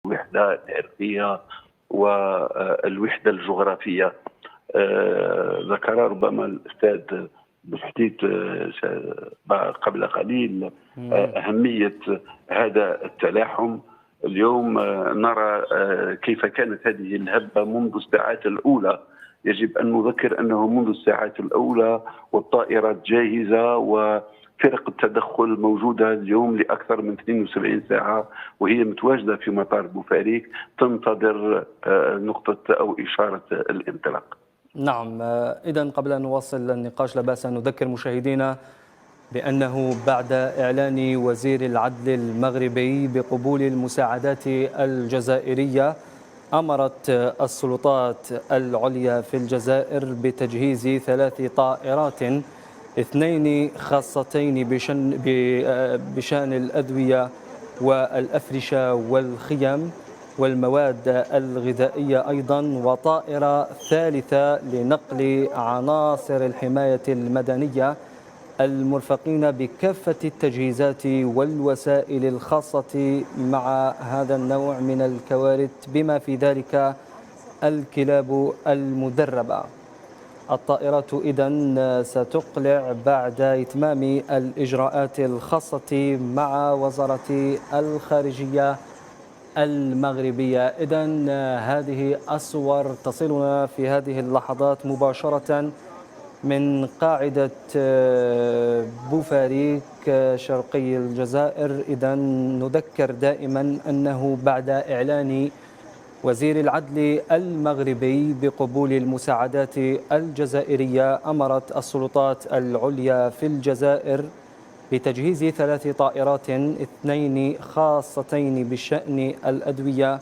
الوحدة العرقية والوحدة الجغرافية. ذكر ربما الأستاذ بالحديث قبل قليل أهمية هذا التلاحم. اليوم نرى كيف كانت هذه الهبة منذ الساعات الأولى. يجب أن نذكر أنه منذ الساعات الأولى والطائرات جاهزة وفرق التدخل موجودة اليوم لأكثر من 72 ساعة، وهي متواجدة في مطار بوفاريك تنتظر نقطة أو إشارة الانطلاق. نعم، إذن قبل أن نواصل النقاش لا بأس أن نذكر مشاهدينا بأنه بعد إعلان وزير العدل المغربي بقبول المساعدات الجزائرية، أمرت السلطات العليا في الجزائر بتجهيز 3 طائرات، 2 خاصتين بشأن الأدوية والأفرشة والخيم والمواد الغذائية أيضا، وطائرة ثالثة لنقل عناصر الحماية المدنية المرفقين بكافة التجهيزات والوسائل الخاصة مع هذا النوع من الكوارث بما في ذلك الكلاب المدربة. الطائرات إذن ستقلع بعد إتمام الإجراءات الخاصة مع وزارة الخارجية المغربية. إذن هذه الصور تصلنا في هذه اللحظات مباشرة من قاعدة بوفاريك شرقي الجزائر. إذن نذكر دائما أنه بعد إعلان وزير العدل المغربي بقبول المساعدات الجزائرية، أمرت السلطات العليا في الجزائر بتجهيز 3 طائرات، 2 خاصتين بشأن الأدوية